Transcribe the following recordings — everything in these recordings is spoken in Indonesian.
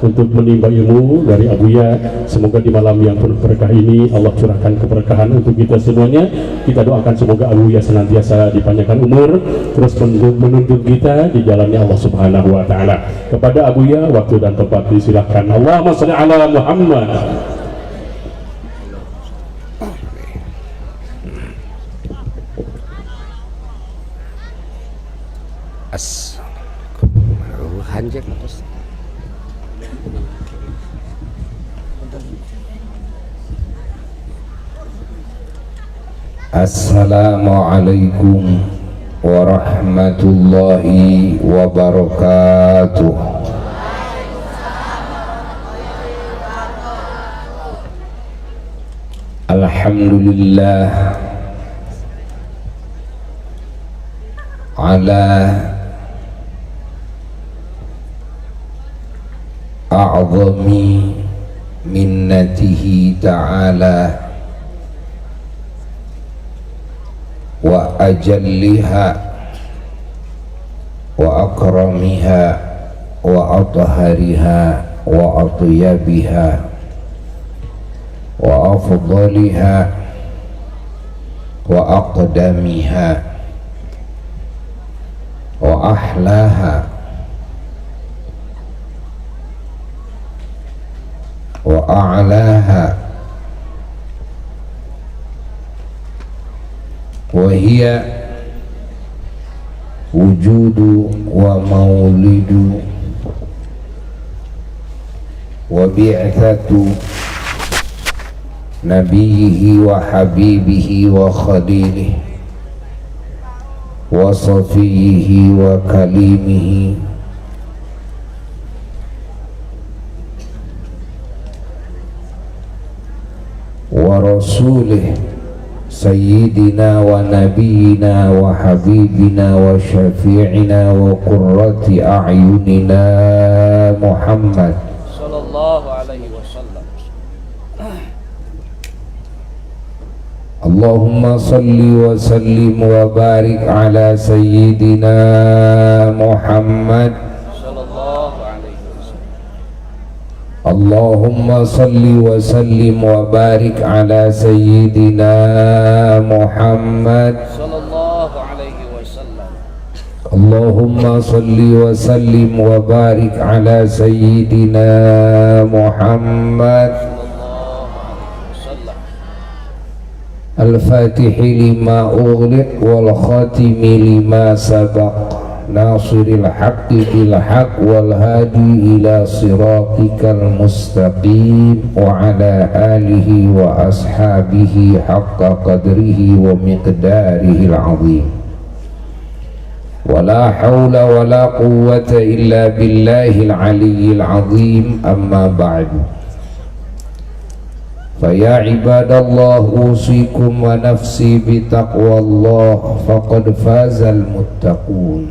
untuk menimba ilmu dari Abuya. Semoga di malam yang penuh berkah ini Allah curahkan keberkahan untuk kita semuanya. Kita doakan semoga Abuya senantiasa dipanjangkan umur, terus menuntun kita di jalannya Allah Subhanahu wa taala. Kepada Abuya waktu dan tempat disilahkan. Allahumma shalli ala Muhammad. Assalamualaikum warahmatullahi wabarakatuh. Alhamdulillah ala a'zami minnatihi ta'ala wa ajalliha wa akramiha wa athhariha wa atyabiha wa afdaliha wa aqdamiha wa ahlaha wa a'laha wa hiya wujudu wa maulidu wa bi'athatu nabiyhi wa habibihi wa khalilihi wa safiyhi wa kalimihi wa rasulih sayyidina wa nabiyina wa habibina wa syafi'ina wa qurrati a'yunina Muhammad sallallahu alaihi wasallam. Allahumma salli wa sallim wa barik ala sayyidina Muhammad sallallahu alaihi wasallam. Allahumma salli wa sallim wa barik ala sayyidina Muhammad sallallahu alaihi wasallam. Allahumma salli wa sallim wa barik ala sayyidina Muhammad. Al-Fatihi lima ughliq wal khatimi lima sabaq nasiril haqqi bil haqq wal hadi ila siratikal mustaqim wa ala alihi wa ashabihi haqqa qadrihi wa miqdarihi al-azim. Wala hawla wala quwwata illa billahil aliyyil azim. Amma ba'du. Faya ibadallah usikum wa nafsi bitaqwallah faqad fazal muttaqun.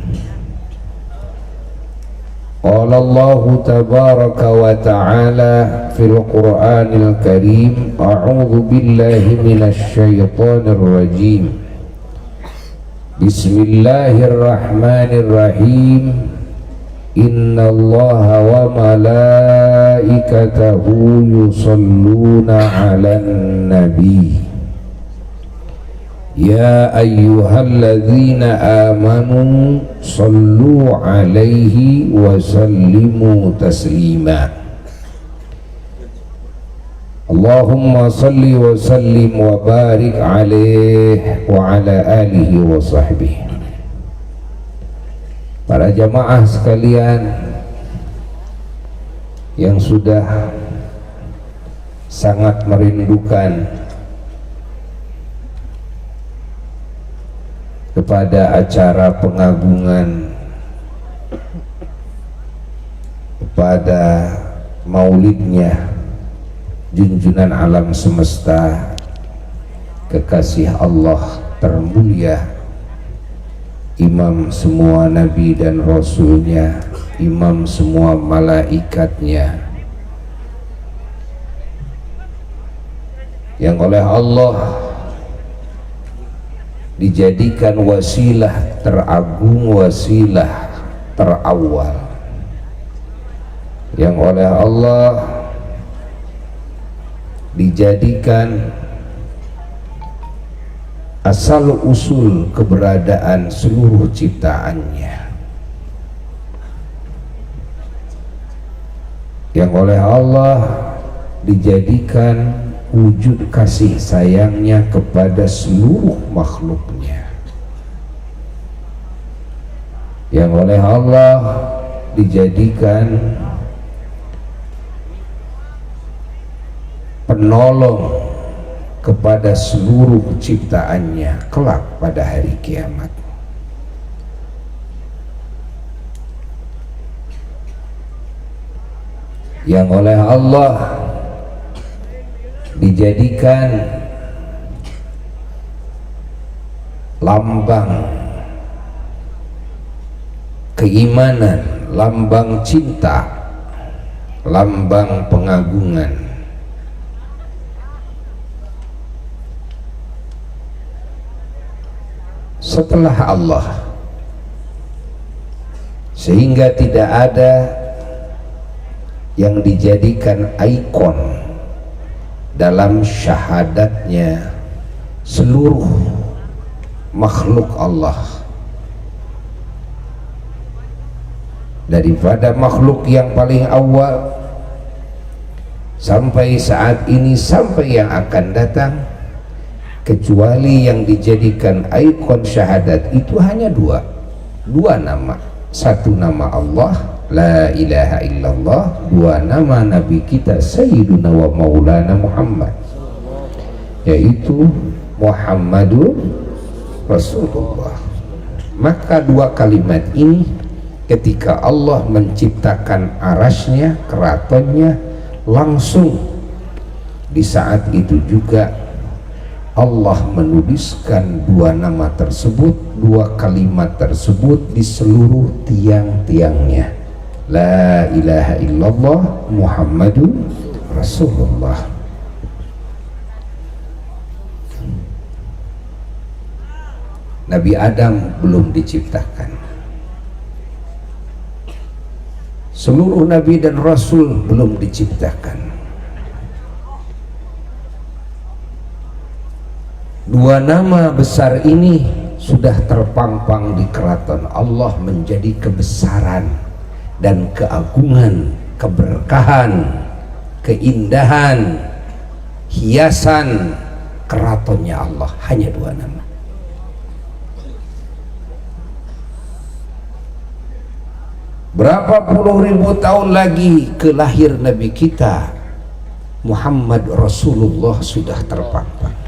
Qala Allah tabaraka wa ta'ala fil Qur'anil Karim, a'udzu billahi minasy syaithanir rajim. Bismillahirrahmanirrahim. Inna allaha wa malaikatahu yusalluna ala nabi ya ayyuhalladzina amanu sallu alaihi wa sallimu taslima. Allahumma salli wa sallim wa barik alaihi wa ala alihi wa sahbihi. Para jamaah sekalian yang sudah sangat merindukan kepada acara pengagungan kepada maulidnya junjunan alam semesta kekasih Allah termulia, imam semua nabi dan rasulnya, imam semua malaikatnya, yang oleh Allah dijadikan wasilah teragung, wasilah terawal yang oleh Allah dijadikan asal usul keberadaan seluruh ciptaannya, yang oleh Allah dijadikan wujud kasih sayangnya kepada seluruh makhluknya, yang oleh Allah dijadikan penolong kepada seluruh ciptaannya kelak pada hari kiamat. Yang oleh Allah dijadikan lambang keimanan, lambang cinta, lambang pengagungan. Setelah Allah, sehingga tidak ada yang dijadikan ikon dalam syahadatnya seluruh makhluk Allah, daripada makhluk yang paling awal sampai saat ini sampai yang akan datang, kecuali yang dijadikan ikon syahadat itu hanya dua nama. Satu nama Allah, la ilaha illallah. Dua nama Nabi kita Sayyiduna wa Maulana Muhammad, yaitu Muhammadur Rasulullah. Maka dua kalimat ini ketika Allah menciptakan arasnya, keratonnya, langsung di saat itu juga Allah menuliskan dua nama tersebut, dua kalimat tersebut di seluruh tiang-tiangnya. La ilaha illallah Muhammadun Rasulullah. Nabi Adam belum diciptakan, seluruh Nabi dan Rasul belum diciptakan. Dua nama besar ini sudah terpampang di keraton Allah menjadi kebesaran dan keagungan, keberkahan, keindahan, hiasan keratonnya Allah. Hanya dua nama. Berapa puluh ribu tahun lagi ke lahir Nabi kita Muhammad Rasulullah sudah terpampang.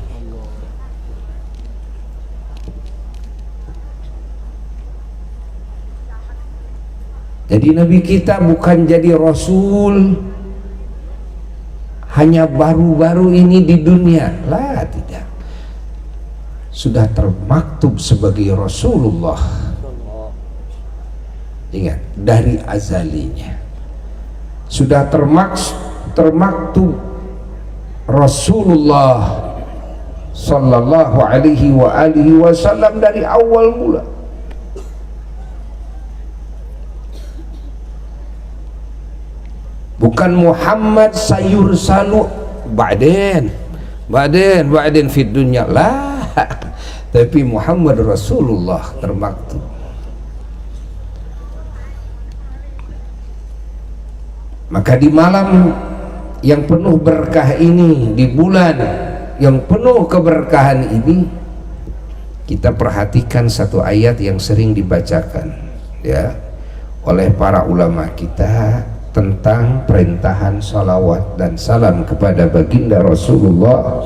Jadi Nabi kita bukan jadi Rasul hanya baru-baru ini di dunia, lah, tidak. Sudah termaktub sebagai Rasulullah. Ingat, dari azalinya sudah termaktub Rasulullah sallallahu alaihi wa alihi wasallam dari awal mula. Bukan Muhammad sayur salu ba'din fid dunya, lah, tapi Muhammad Rasulullah termaktub. Maka di malam yang penuh berkah ini, di bulan yang penuh keberkahan ini, kita perhatikan satu ayat yang sering dibacakan ya oleh para ulama kita tentang perintahan salawat dan salam kepada baginda Rasulullah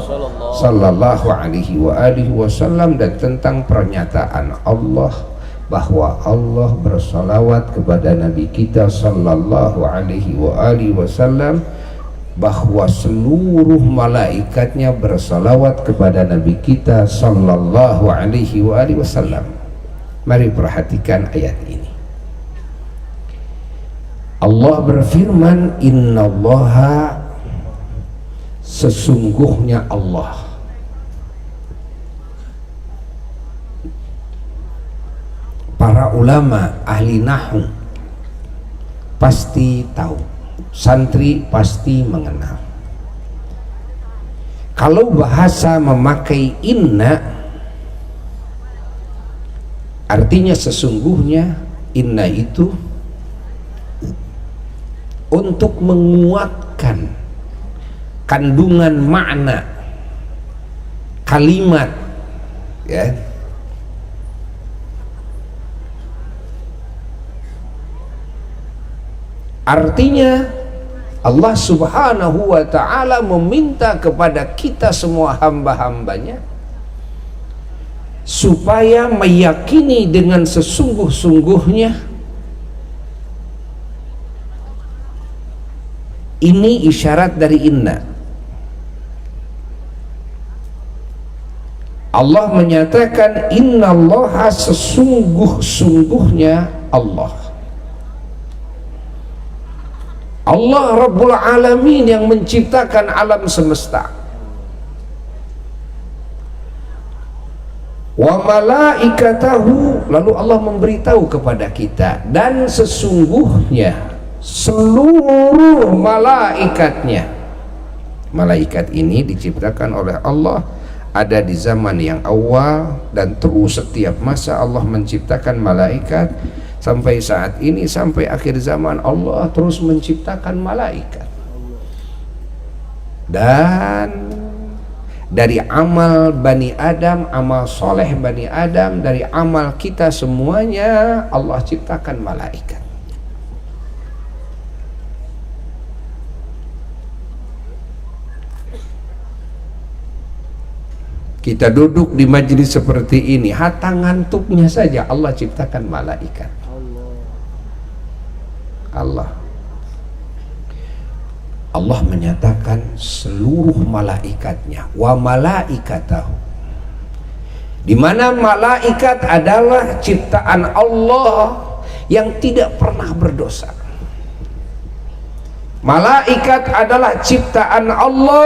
sallallahu alaihi wa alihi wasallam, dan tentang pernyataan Allah bahwa Allah bersalawat kepada Nabi kita sallallahu alaihi wa alihi wasallam, bahwa seluruh malaikatnya bersalawat kepada Nabi kita sallallahu alaihi wa alihi wasallam. Mari perhatikan ayat ini. Allah berfirman, innallaha, sesungguhnya Allah. Para ulama ahli nahwu pasti tahu Santri pasti mengenal. Kalau bahasa memakai inna, artinya sesungguhnya inna itu untuk menguatkan kandungan makna kalimat, ya. Artinya Allah Subhanahu wa ta'ala meminta kepada kita semua hamba-hambanya supaya meyakini dengan sesungguh-sungguhnya. Ini isyarat dari inna. Allah menyatakan innallaha, sesungguh-sungguhnya Allah. Allah Rabbul Alamin yang menciptakan alam semesta. Wa malaikatahu, lalu Allah memberitahu kepada kita, dan sesungguhnya seluruh malaikatnya. Malaikat ini diciptakan oleh Allah, ada di zaman yang awal, dan terus setiap masa Allah menciptakan malaikat. Sampai saat ini, sampai akhir zaman, Allah terus menciptakan malaikat. Dan dari amal Bani Adam, amal soleh Bani Adam, dari amal kita semuanya, Allah ciptakan malaikat. Kita duduk di majelis seperti ini, hatta ngantuknya saja Allah ciptakan malaikat. Allah menyatakan seluruh malaikatnya, wa malaikatahu, di mana malaikat adalah ciptaan Allah yang tidak pernah berdosa. Malaikat adalah ciptaan Allah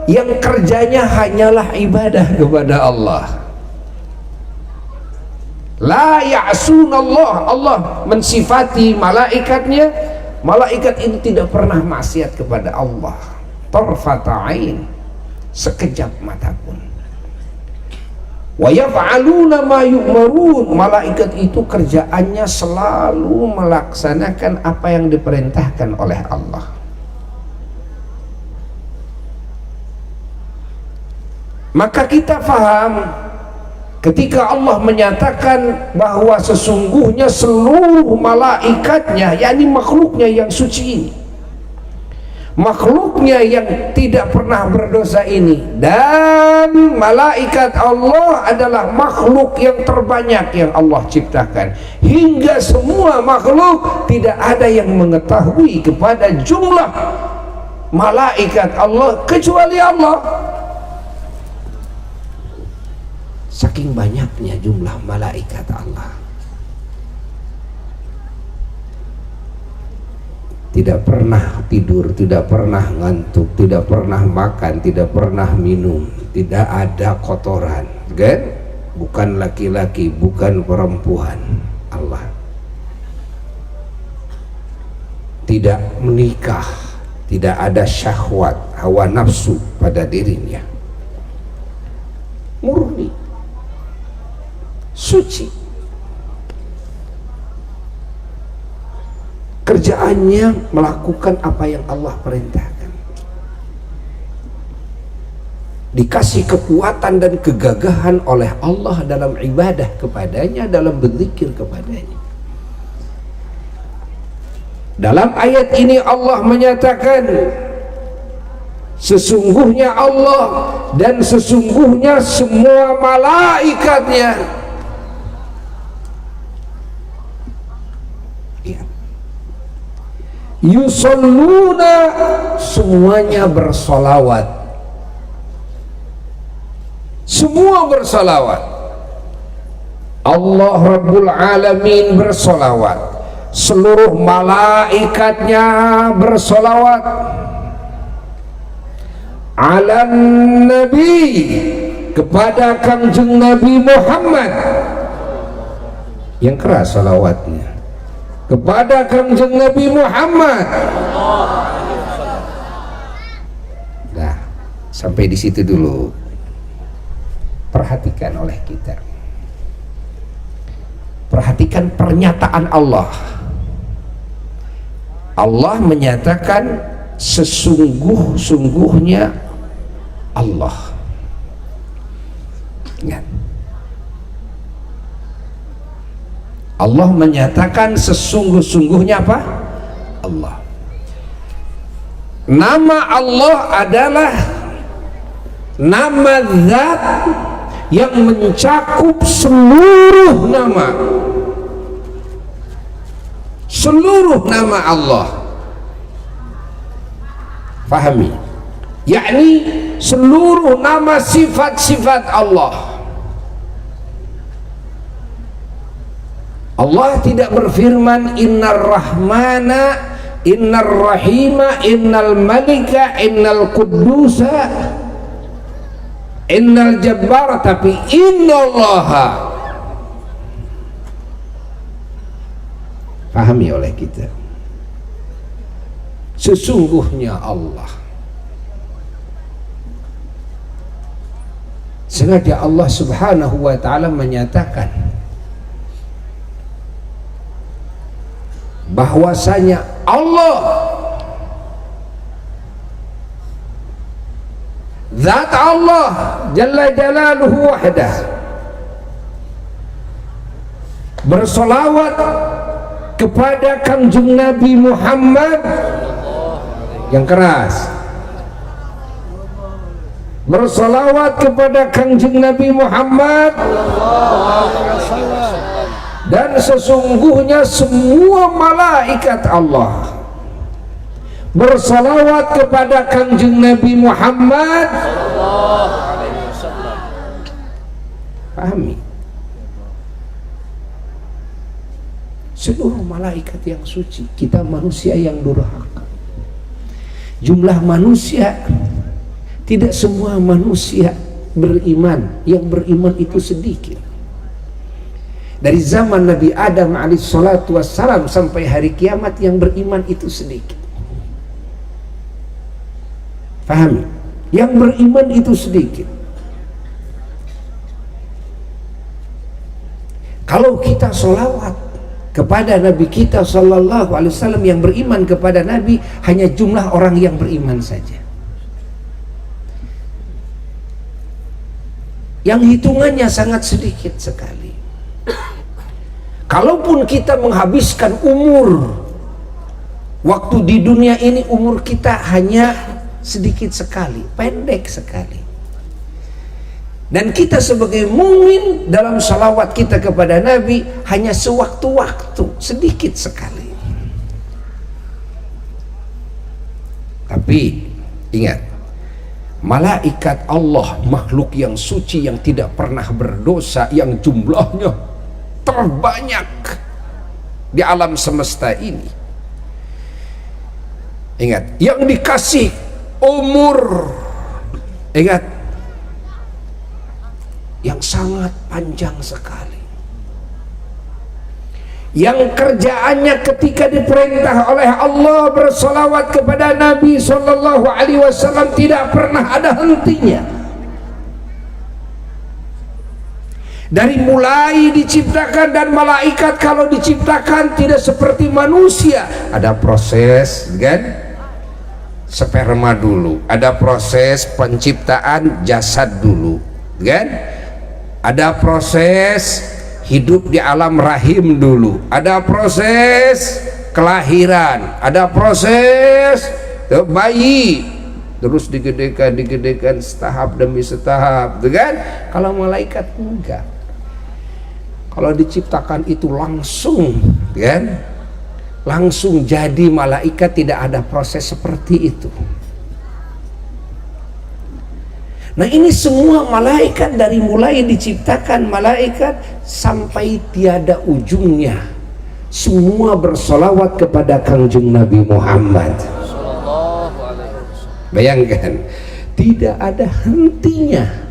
yang kerjanya hanyalah ibadah kepada Allah. La ya'sunallah, Allah mensifati malaikatnya, malaikat ini tidak pernah maksiat kepada Allah tarfata ain, sekejap mata pun. Wa yaf'aluna ma yu'marun, malaikat itu kerjaannya selalu melaksanakan apa yang diperintahkan oleh Allah. Maka kita faham ketika Allah menyatakan bahwa sesungguhnya seluruh malaikatnya, yakni makhluknya yang suci ini, makhluknya yang tidak pernah berdosa ini, dan malaikat Allah adalah makhluk yang terbanyak yang Allah ciptakan, hingga semua makhluk tidak ada yang mengetahui kepada jumlah malaikat Allah kecuali Allah. Saking banyaknya jumlah malaikat Allah, tidak pernah tidur, tidak pernah ngantuk, tidak pernah makan, tidak pernah minum, tidak ada kotoran, kan? Bukan laki-laki, bukan perempuan. Allah tidak menikah, tidak ada syahwat, hawa nafsu pada dirinya, murni, suci. Kerjaannya melakukan apa yang Allah perintahkan. Dikasih kekuatan dan kegagahan oleh Allah dalam ibadah kepadanya, dalam berzikir kepadanya. Dalam ayat ini Allah menyatakan sesungguhnya Allah dan sesungguhnya semua malaikatnya yusalluna, semuanya bersolawat, semua bersolawat. Allah Rabbul Alamin bersolawat, seluruh malaikatnya bersolawat. Alam Nabi, kepada Kangjeng Nabi Muhammad. Yang keras salawatnya, kepada Kanjeng Nabi Muhammad. Nah, sampai di situ dulu. Perhatikan oleh kita. Perhatikan pernyataan Allah. Allah menyatakan sesungguh-sungguhnya Allah. Ingat. Allah menyatakan sesungguh-sungguhnya apa? Allah. Nama Allah adalah nama zat yang mencakup seluruh nama. Seluruh nama Allah. Fahami? Yakni seluruh nama sifat-sifat Allah. Allah tidak berfirman innar rahmana, innar rahima, innal malika, innal qudusa, innal jabbar, tapi innallaha. Pahami oleh kita, sesungguhnya Allah. Sengaja Allah subhanahu wa ta'ala menyatakan bahwasanya Allah zat Allah jalla jalaluhu wahdah bersolawat kepada Kanjeng Nabi Muhammad yang keras, bersolawat kepada Kanjeng Nabi Muhammad, dan sesungguhnya semua malaikat Allah bersalawat kepada Kanjeng Nabi Muhammad. Pahami? Seluruh malaikat yang suci, kita manusia yang durhaka. Jumlah manusia, tidak semua manusia beriman. Yang beriman itu sedikit. Dari zaman Nabi Adam alaihissalatu wassalam sampai hari kiamat yang beriman itu sedikit. Pahami? Yang beriman itu sedikit. Kalau kita sholawat kepada Nabi kita sallallahu alaihi wasallam, yang beriman kepada Nabi hanya jumlah orang yang beriman saja, yang hitungannya sangat sedikit sekali. Kalaupun kita menghabiskan umur waktu di dunia ini, umur kita hanya sedikit sekali, pendek sekali. Dan kita sebagai mukmin dalam salawat kita kepada Nabi hanya sewaktu-waktu, sedikit sekali. Tapi ingat, malaikat Allah, makhluk yang suci yang tidak pernah berdosa, yang jumlahnya terbanyak di alam semesta ini. Ingat, yang dikasih umur, ingat, yang sangat panjang sekali, yang kerjaannya ketika diperintah oleh Allah bersolawat kepada Nabi Sallallahu Alaihi Wasallam tidak pernah ada hentinya. Dari mulai diciptakan, dan malaikat kalau diciptakan tidak seperti manusia, ada proses kan, sperma dulu, ada proses penciptaan jasad dulu kan, ada proses hidup di alam rahim dulu, ada proses kelahiran, ada proses bayi, terus digedekan setahap demi setahap, kan? Kalau malaikat enggak. Kalau diciptakan itu langsung, kan? Langsung jadi malaikat, tidak ada proses seperti itu. Nah, ini semua malaikat dari mulai diciptakan malaikat sampai tiada ujungnya, semua bersolawat kepada Kanjeng Nabi Muhammad. Bayangkan, tidak ada hentinya.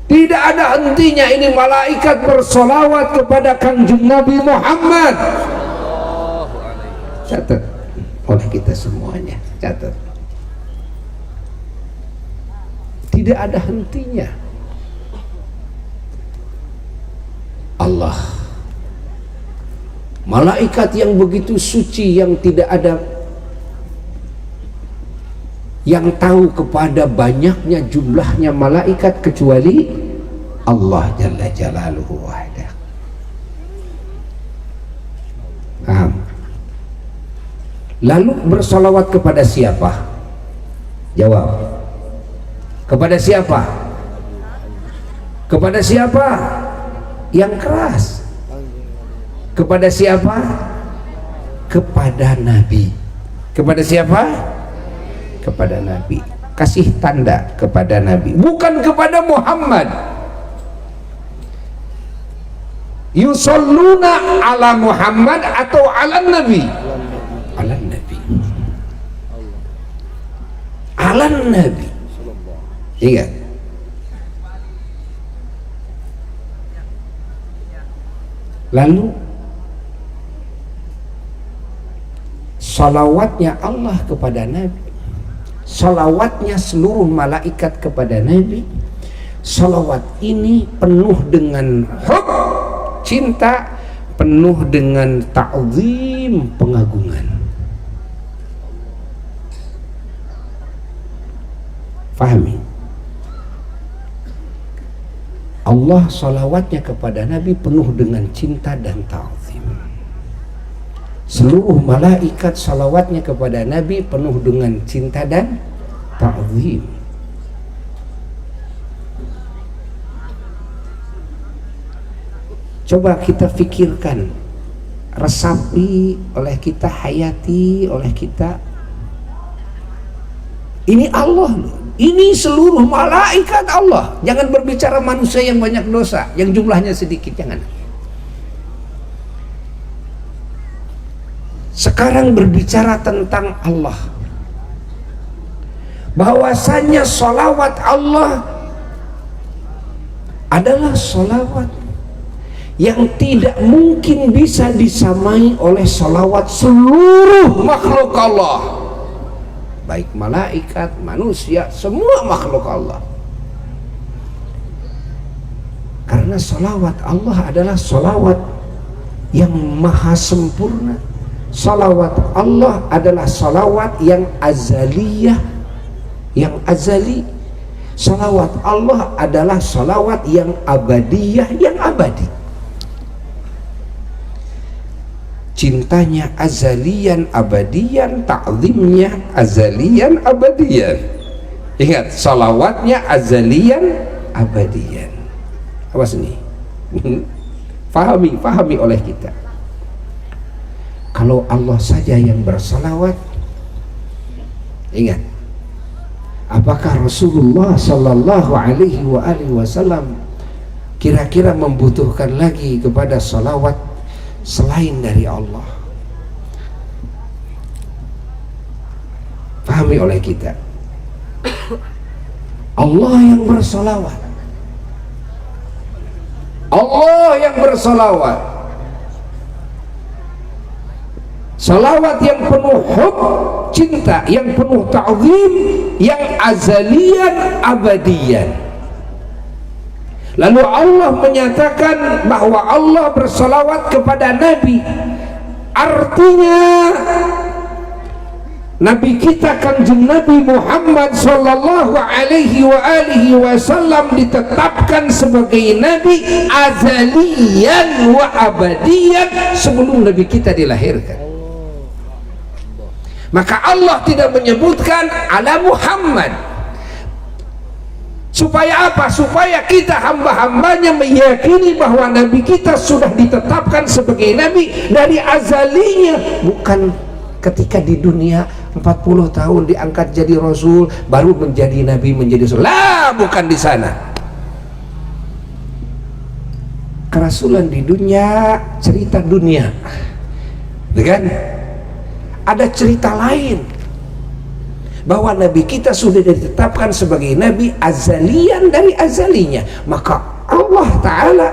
Tidak ada hentinya ini malaikat bersolawat kepada Kanjeng Nabi Muhammad. Catat oleh kita semuanya, catat. Tidak ada hentinya. Allah, malaikat yang begitu suci, yang tidak ada yang tahu kepada banyaknya jumlahnya malaikat kecuali Allah Jalla Jalaluhu wahdah. Paham? Lalu bersolawat kepada siapa? Jawab. Kepada siapa? Kepada siapa? Yang keras. Kepada siapa? Kepada Nabi. Kepada siapa? Kepada Nabi. Kasih tanda kepada Nabi, bukan kepada Muhammad. Yusalluna ala Muhammad atau ala Nabi? Ala Nabi. Ala Nabi. Ingat. Lalu salawatnya Allah kepada Nabi, salawatnya seluruh malaikat kepada Nabi. Salawat ini penuh dengan hub, cinta, penuh dengan ta'zim, pengagungan. Fahami? Allah salawatnya kepada Nabi penuh dengan cinta dan ta'zim. Seluruh malaikat salawatnya kepada Nabi penuh dengan cinta dan ta'zim. Coba kita pikirkan, resapi oleh kita, hayati oleh kita. Ini Allah loh. Ini seluruh malaikat Allah. Jangan berbicara manusia yang banyak dosa, yang jumlahnya sedikit, jangan. Sekarang berbicara tentang Allah, bahwasanya sholawat Allah adalah sholawat yang tidak mungkin bisa disamai oleh sholawat seluruh makhluk Allah, baik malaikat, manusia, semua makhluk Allah. Karena sholawat Allah adalah sholawat yang maha sempurna. Sholawat Allah adalah sholawat yang azaliyah, yang azali. Sholawat Allah adalah sholawat yang abadiyah, yang abadi. Cintanya azalian abadian, ta'zimnya azalian abadian. Ingat, salawatnya azalian abadian. Awas nih. Fahami oleh kita. Kalau Allah saja yang bersalawat, ingat, apakah Rasulullah Sallallahu Alaihi Wasallam kira-kira membutuhkan lagi kepada salawat selain dari Allah? Pahami oleh kita. Allah yang bersolawat, Allah yang bersolawat, salawat yang penuh hub, cinta, yang penuh ta'zim, yang azalian abadian. Lalu Allah menyatakan bahwa Allah bersalawat kepada Nabi. Artinya Nabi kita Kanjeng Nabi Muhammad sallallahu alaihi wasallam ditetapkan sebagai Nabi azalian wa abadian sebelum Nabi kita dilahirkan. Maka Allah tidak menyebutkan ala Muhammad. Supaya apa? Supaya kita hamba-hambanya meyakini bahwa Nabi kita sudah ditetapkan sebagai Nabi dari azalinya. Bukan ketika di dunia 40 tahun diangkat jadi Rasul, baru menjadi Nabi, menjadi Rasul. Lah, bukan di sana. Kerasulan di dunia, cerita dunia. Kan? Ada cerita lain. bahwa Nabi kita sudah ditetapkan sebagai Nabi azalian dari azalinya, maka Allah Ta'ala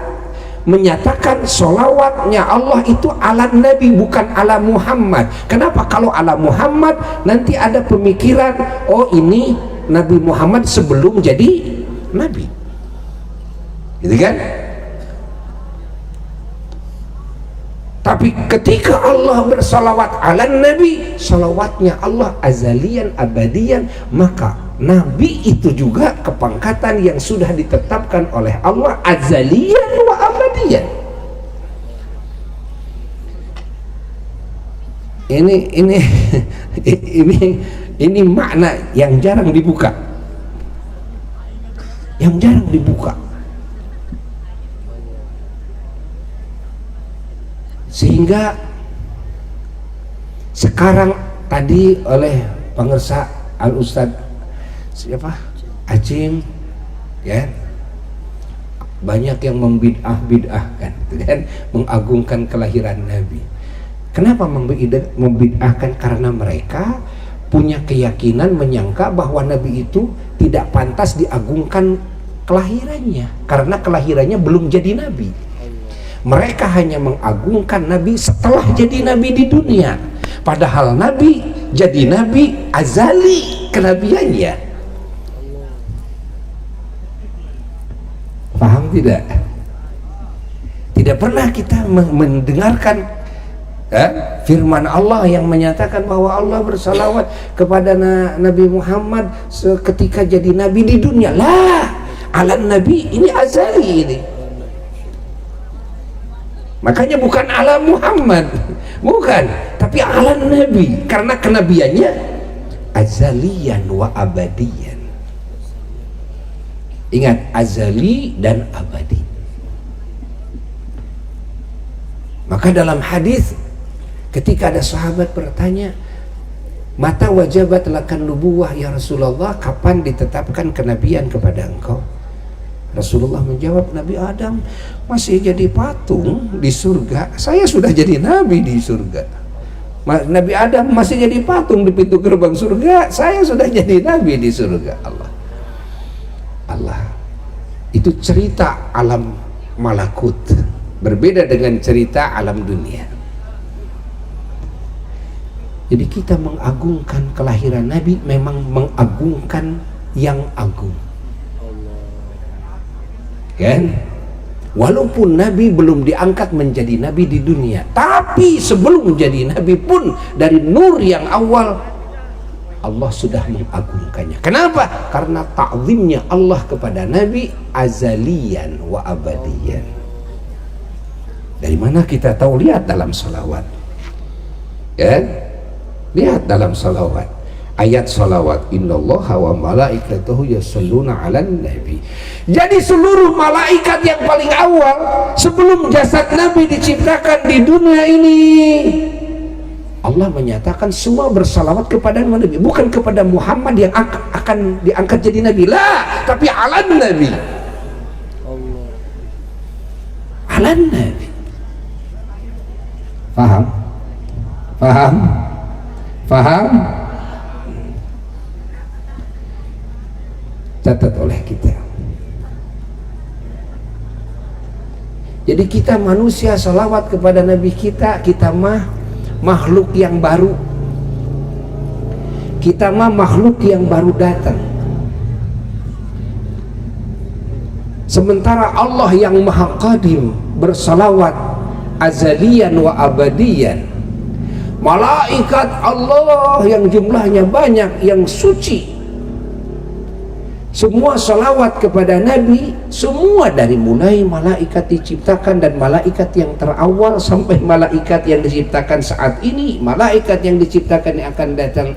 menyatakan solawatnya Allah itu ala Nabi, bukan ala Muhammad. Kenapa? Kalau ala Muhammad nanti ada pemikiran, oh ini Nabi Muhammad sebelum jadi Nabi, gitu kan? Tapi ketika Allah bersalawat ala Nabi, salawatnya Allah azalian abadian, maka Nabi itu juga kepangkatan yang sudah ditetapkan oleh Allah azalian wa abadian. Ini makna yang jarang dibuka, yang jarang dibuka. Sehingga sekarang tadi oleh pengersa Al-Ustad siapa? Acing, ya, banyak yang membid'ahkan, kan, mengagungkan kelahiran Nabi. Kenapa membid'ahkan? Karena mereka punya keyakinan menyangka bahwa Nabi itu tidak pantas diagungkan kelahirannya karena kelahirannya belum jadi Nabi. Mereka hanya mengagungkan Nabi setelah jadi Nabi di dunia, padahal Nabi jadi Nabi azali kenabiannya. Paham tidak? Tidak pernah kita mendengarkan firman Allah yang menyatakan bahwa Allah bersalawat kepada Nabi Muhammad ketika jadi Nabi di dunia. Lah, ala Nabi ini azali ini. Makanya bukan ala Muhammad, bukan, tapi ala Nabi, karena kenabiannya azalian wa abadian. Ingat, azali dan abadi. Maka dalam hadis ketika ada sahabat bertanya, mata wajabat lakan nubuwah ya Rasulullah, kapan ditetapkan kenabian kepada engkau? Rasulullah menjawab, Nabi Adam masih jadi patung di surga, saya sudah jadi Nabi di surga. Nabi Adam masih jadi patung di pintu gerbang surga, saya sudah jadi Nabi di surga. Allah itu cerita alam malakut, berbeda dengan cerita alam dunia. Jadi kita mengagungkan kelahiran Nabi memang mengagungkan yang agung, kan? Walaupun Nabi belum diangkat menjadi Nabi di dunia, tapi sebelum menjadi Nabi pun dari nur yang awal Allah sudah mengagungkannya. Kenapa? Karena ta'zimnya Allah kepada Nabi azalian wa abadian. Dari mana kita tahu? Lihat dalam salawat, kan? Lihat dalam salawat, ayat salawat, innallaha wa malaikatahu yusholluna 'alan nabi. Jadi seluruh malaikat yang paling awal sebelum jasad Nabi diciptakan di dunia ini, Allah menyatakan semua bersalawat kepada Nabi, bukan kepada Muhammad yang akan diangkat jadi Nabi, lah, tapi 'alan nabi, 'alan nabi. Paham? Paham? Paham? Catat oleh kita. Jadi kita manusia salawat kepada Nabi kita, kita mah makhluk yang baru, kita mah makhluk yang baru datang. Sementara Allah yang maha qadim bersalawat azalian wa abadian. Malaikat Allah yang jumlahnya banyak, yang suci, semua salawat kepada Nabi, semua dari mulai malaikat diciptakan dan malaikat yang terawal sampai malaikat yang diciptakan saat ini, malaikat yang diciptakan yang akan datang.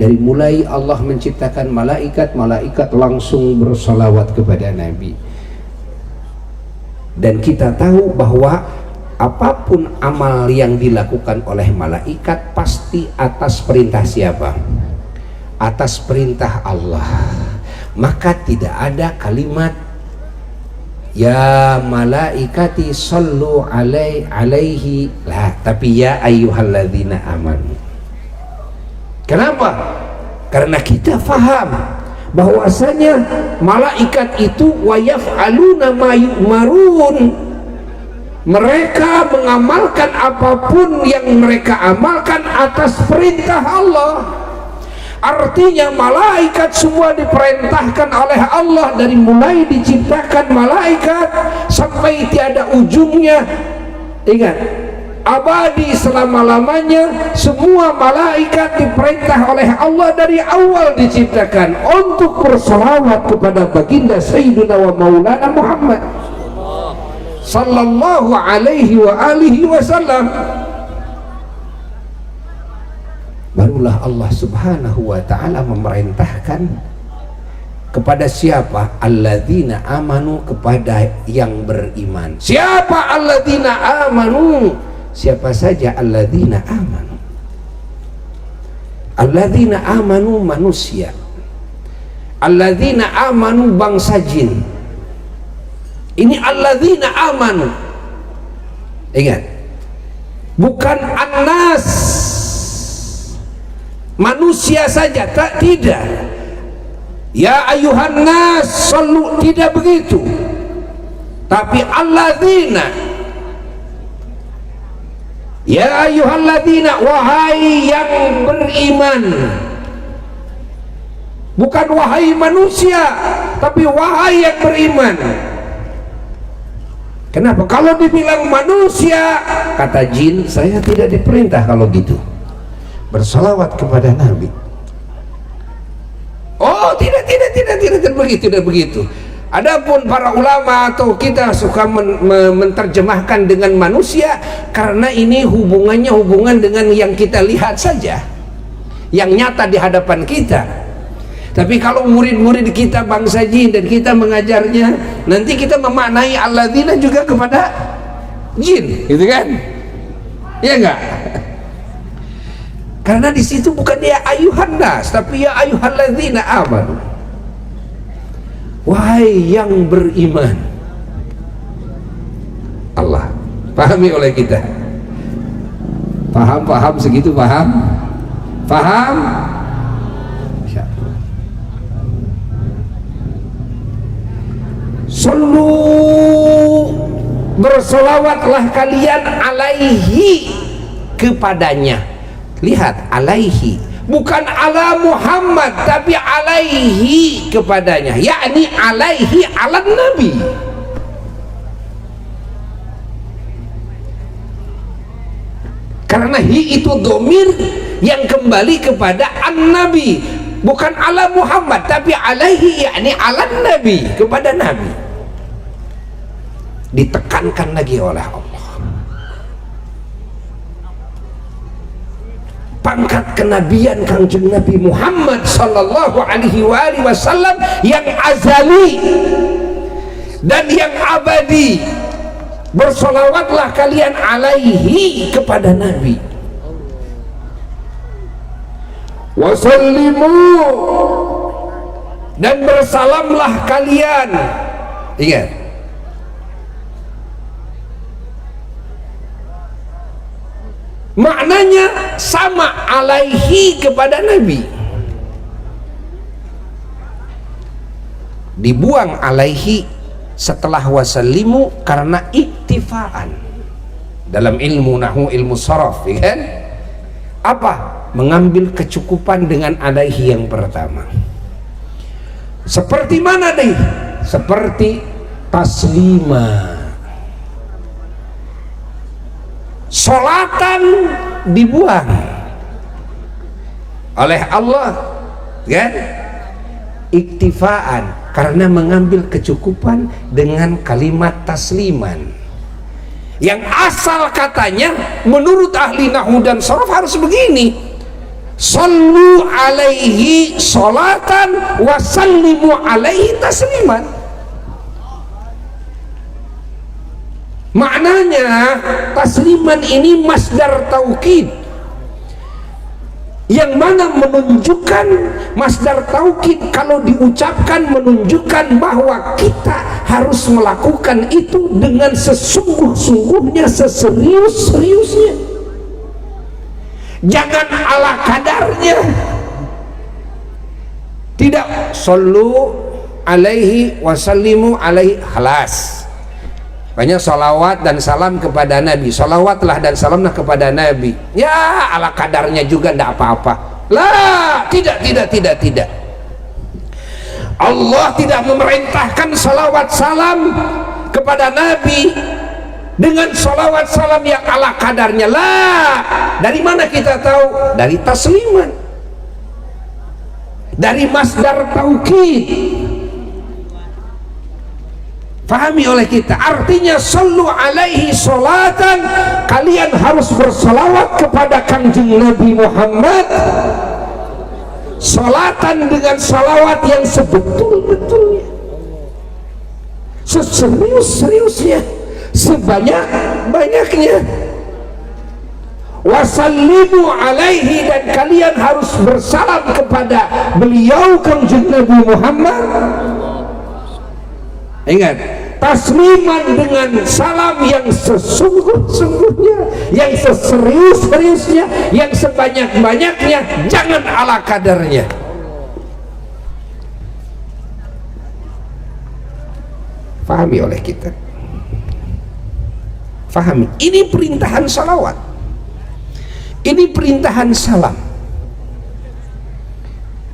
Dari mulai Allah menciptakan malaikat, malaikat langsung bersalawat kepada Nabi. Dan kita tahu bahwa apapun amal yang dilakukan oleh malaikat pasti atas perintah siapa? Atas perintah Allah. Maka tidak ada kalimat ya malaikati sallu alaihi lah, tapi ya ayyuhalladzina amanu. Kenapa? Karena kita faham bahwasanya malaikat itu wa yaf'aluna ma yu'marun, mereka mengamalkan apapun yang mereka amalkan atas perintah Allah. Artinya malaikat semua diperintahkan oleh Allah, dari mulai diciptakan malaikat sampai tiada ujungnya. Ingat, abadi selama-lamanya semua malaikat diperintah oleh Allah dari awal diciptakan untuk berselawat kepada baginda Sayyidina wa Maulana Muhammad sallallahu alaihi wa alihi wasallam. Barulah Allah subhanahu wa ta'ala memerintahkan kepada siapa? Alladzina amanu, kepada yang beriman. Siapa alladzina amanu? Siapa saja alladzina amanu? Alladzina amanu manusia, alladzina amanu bangsa jin. Ini alladzina amanu, ingat, bukan annas manusia saja, tidak. Ya ayuhan nas sallu, tidak begitu, tapi alladzina, ya ayyuhalladzina, wahai yang beriman. Bukan wahai manusia, tapi wahai yang beriman. Kenapa? Kalau dibilang manusia, kata jin, saya tidak diperintah kalau gitu bersalawat kepada Nabi. Oh, tidak begitu. Adapun para ulama atau kita suka menerjemahkan dengan manusia, karena ini hubungan dengan yang kita lihat saja, yang nyata di hadapan kita. Tapi kalau murid-murid kita bangsa jin dan kita mengajarnya, nanti kita memaknai alladzina juga kepada jin, gitu kan? Ya enggak? Karena di situ bukan ya ayuhan nas, tapi ya ayyuhalladzina amanu. Wahai yang beriman. Allah pahami oleh kita. Paham segitu, paham? Sallu, bersolawatlah kalian alaihi, kepadanya. Lihat, alaihi, bukan ala Muhammad, tapi alaihi, kepadanya, yakni alaihi ala Nabi. Karena hi itu domir yang kembali kepada an-Nabi, bukan ala Muhammad, tapi alaihi, yakni ala Nabi, kepada Nabi. Ditekankan lagi oleh Allah. Pangkat kenabian Kangjeng Nabi Muhammad sallallahu alaihi wasallam yang azali dan yang abadi. Bersolawatlah kalian alaihi, kepada Nabi. Wasallimu, dan bersalamlah kalian. Ingat, maknanya sama, alaihi, kepada Nabi. Dibuang alaihi setelah wasallimu karena iktifaan. Dalam ilmu nahwu, ilmu sharaf, ya kan? Apa? Mengambil kecukupan dengan alaihi yang pertama. Seperti mana deh? Seperti taslima. Solatan dibuang oleh Allah, kan? Iktifaan, karena mengambil kecukupan dengan kalimat tasliman, yang asal katanya menurut ahli nahwu dan sharaf harus begini: sallu alaihi solatan wa sallimu alaihi tasliman. Maknanya tasliman ini masdar taukid, yang mana menunjukkan, masdar taukid kalau diucapkan menunjukkan bahwa kita harus melakukan itu dengan sesungguh-sungguhnya, seserius-seriusnya, jangan ala kadarnya. Tidak, sallu alaihi wasallimu alaihi, halas. Banyak salawat dan salam kepada Nabi, salawatlah dan salamlah kepada Nabi. Ya ala kadarnya juga tidak apa-apa. Lah, tidak. Allah tidak memerintahkan salawat salam kepada Nabi dengan salawat salam yang ala kadarnya. Lah, dari mana kita tahu? Dari tasliman, dari masdar taukid. Pahami oleh kita, artinya sallu alaihi salatan, kalian harus bersalawat kepada kanjeng Nabi Muhammad, salatan dengan salawat yang sebetul-betulnya, seserius-seriusnya, sebanyak-banyaknya. Wasallimu alaihi, dan kalian harus bersalam kepada beliau kanjeng Nabi Muhammad. Ingat, tasliman dengan salam yang sesungguh-sungguhnya, yang seserius-seriusnya, yang sebanyak-banyaknya, jangan ala kadarnya. Fahami oleh kita, fahami, ini perintahan salawat, ini perintahan salam.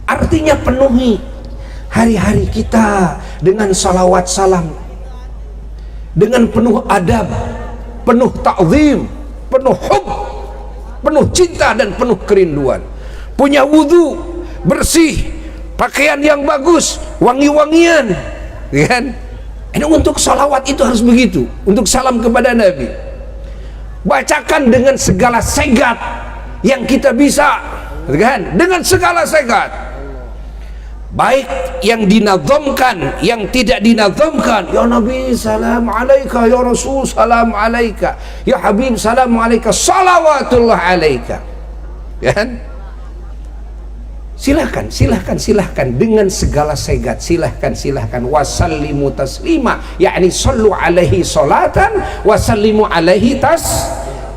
Artinya penuhi hari-hari kita dengan salawat salam, dengan penuh adab, penuh ta'zim, penuh hub, penuh cinta dan penuh kerinduan. Punya wudu bersih, pakaian yang bagus, wangi-wangian, kan? Ini untuk salawat itu harus begitu, untuk salam kepada Nabi. Bacakan dengan segala segat yang kita bisa, kan? Dengan segala segat, baik yang dinazamkan, yang tidak dinazamkan. Ya Nabi salam alaika, ya Rasul salam alaika, ya Habib salam alaika, salawatullah alaika, kan? Silahkan dengan segala segat, silahkan. Wasallimu taslima, yakni sallu alaihi salatan, wasallimu alaihi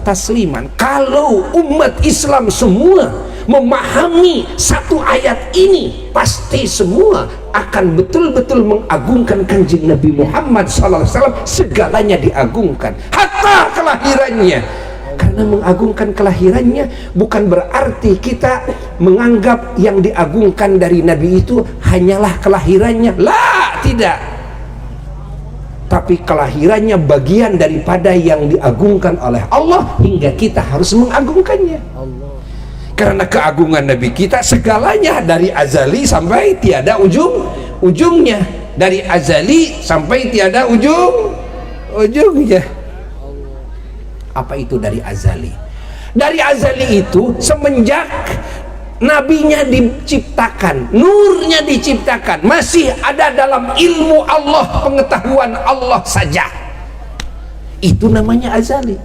tasliman. Kalau umat Islam semua memahami satu ayat ini, pasti semua akan betul-betul mengagungkan kanjeng Nabi Muhammad SAW. Segalanya diagungkan, hatta kelahirannya. Karena mengagungkan kelahirannya bukan berarti kita menganggap yang diagungkan dari Nabi itu hanyalah kelahirannya. Lah, tidak. Tapi kelahirannya bagian daripada yang diagungkan oleh Allah, hingga kita harus mengagungkannya. Karena keagungan Nabi kita segalanya, dari azali sampai tiada ujungnya, dari azali sampai tiada ujungnya. Apa itu dari azali? Dari azali itu semenjak nabinya diciptakan, nurnya diciptakan, masih ada dalam ilmu Allah, pengetahuan Allah saja. Itu namanya azali.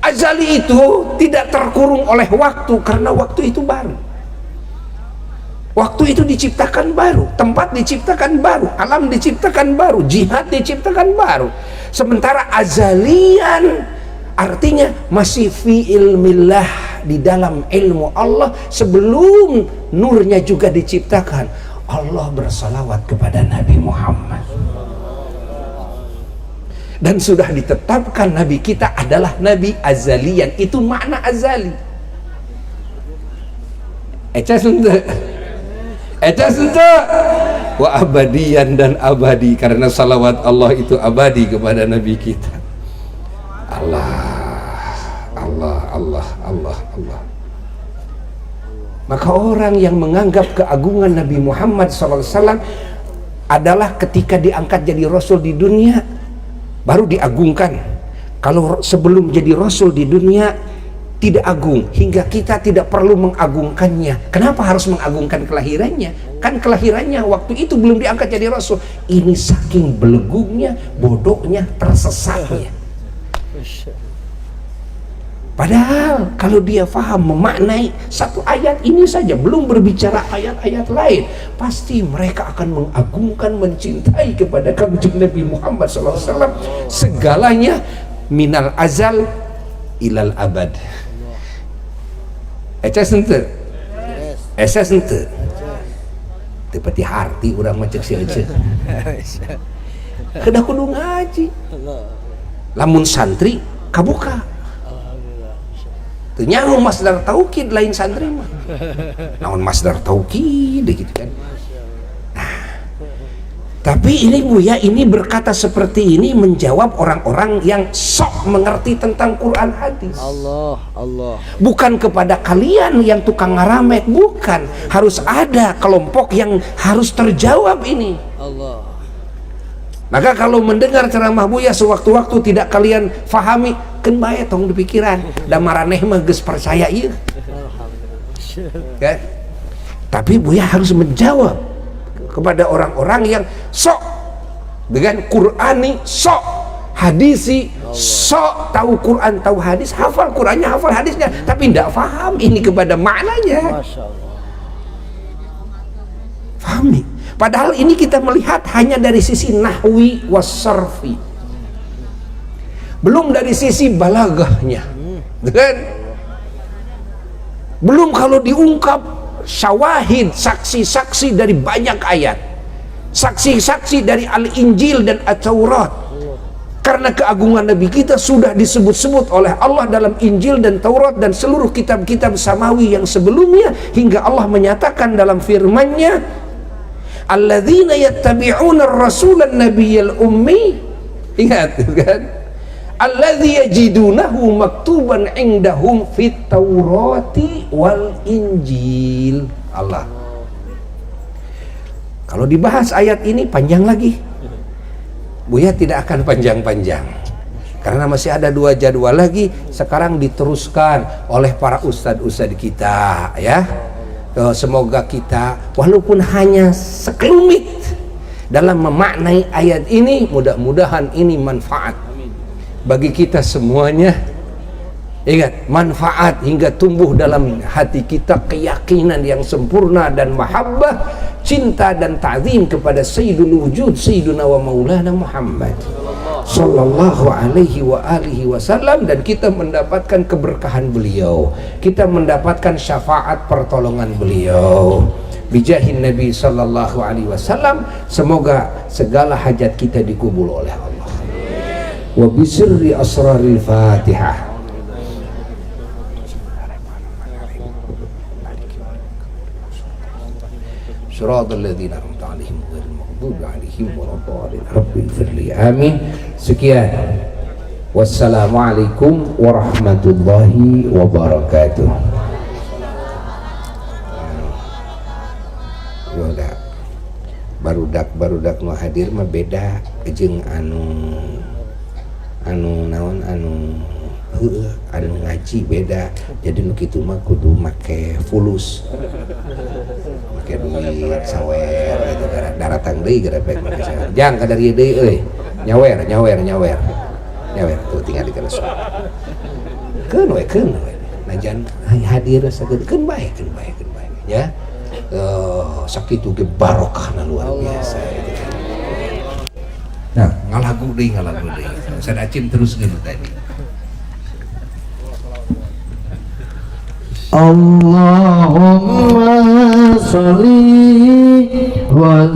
Azali itu tidak terkurung oleh waktu, karena waktu itu baru. Waktu itu diciptakan baru, tempat diciptakan baru, alam diciptakan baru, jihad diciptakan baru. Sementara azalian artinya masih fi ilmillah, di dalam ilmu Allah, sebelum nurnya juga diciptakan. Allah bersalawat kepada Nabi Muhammad, dan sudah ditetapkan Nabi kita adalah Nabi azalian. Itu makna azali. Wa abadian, dan abadi, karena salawat Allah itu abadi kepada Nabi kita. Allah. Maka orang yang menganggap keagungan Nabi Muhammad SAW adalah ketika diangkat jadi Rasul di dunia baru diagungkan. Kalau sebelum jadi Rasul di dunia tidak agung, hingga kita tidak perlu mengagungkannya. Kenapa harus mengagungkan kelahirannya? Kan kelahirannya waktu itu belum diangkat jadi Rasul. Ini saking belegungnya, bodohnya, tersesatnya. Padahal kalau dia faham, memaknai satu ayat ini saja, belum berbicara ayat-ayat lain, pasti mereka akan mengagungkan, mencintai kepada kanjeng Nabi Muhammad SAW. Segalanya minal azal ilal abad. Tepati harti urang mah cek sia-sia. Kedah kudu ngaji. Lamun santri kabuka. Teu nyaho masdar taukid lain santri mah. Naon masdar taukid gitu kan. Tapi ini Buya, ini berkata seperti ini menjawab orang-orang yang sok mengerti tentang Quran hadis. Allah. Bukan kepada kalian yang tukang ngaramek, bukan. Harus ada kelompok yang harus terjawab ini. Allah. Maka kalau mendengar ceramah Buya sewaktu-waktu tidak kalian fahami, kan bae tong di pikiran. Da maraneh mah geus percaya ieu. Kan? Tapi Buya harus menjawab kepada orang-orang yang sok dengan Qur'ani, sok hadisi, sok tahu Quran, tahu hadis, hafal Qurannya, hafal hadisnya, tapi tidak paham ini kepada maknanya. Masya Allah. Fahami. Padahal ini kita melihat hanya dari sisi nahwi wasarfi, belum dari sisi balagahnya, kan? Belum kalau diungkap syawahid, saksi-saksi dari banyak ayat, saksi-saksi dari Al-Injil dan At-Taurat. Karena keagungan Nabi kita sudah disebut-sebut oleh Allah dalam Injil dan Taurat dan seluruh kitab-kitab samawi yang sebelumnya, hingga Allah menyatakan dalam firman-Nya, alladzina yattabi'una ar-rasulan nabiyyal ummi. Ingat kan? Alladzi yajidunahu maktuban indahum fit Taurati wal Injil. Allah. Kalau dibahas ayat ini panjang lagi. Buya tidak akan panjang-panjang. Karena masih ada 2 jadwal lagi, sekarang diteruskan oleh para ustadz-ustadz kita, ya. Semoga kita walaupun hanya sekelumit dalam memaknai ayat ini, mudah-mudahan ini manfaat bagi kita semuanya. Ingat, manfaat hingga tumbuh dalam hati kita keyakinan yang sempurna dan mahabbah, cinta dan ta'zim kepada Sayyidul Wujud, Sayyiduna wa Maulana Muhammad sallallahu alaihi wa alihi wasallam, dan kita mendapatkan keberkahan beliau, kita mendapatkan syafaat pertolongan beliau bijahin Nabi sallallahu alaihi wasallam. Semoga segala hajat kita dikubul oleh Allah. Wa bisirri asraril Fatihah. Shiratal ladzina an'amta 'alaihim ghairil maghdubi 'alaihim waladdallin. Rabbil firli. Amin. Sekian. Wassalamualaikum warahmatullahi wabarakatuh. Yoga. Barudak nu hadir mah beda jeung anu naon anu ngaji beda. Jadi nu kitu mah kudu make fulus, make duit sawer gitu, daratang deui gara bae make sawer. Jang ka dari deui euy. Nyawer tuh tinggal di kelas. Keun we. Najan hadir sageun bae ya. Sakitu ge barokahna luar biasa gitu. Nah, ngalagu deui. Sadacin terus gitu tadi. Allahumma sholli wa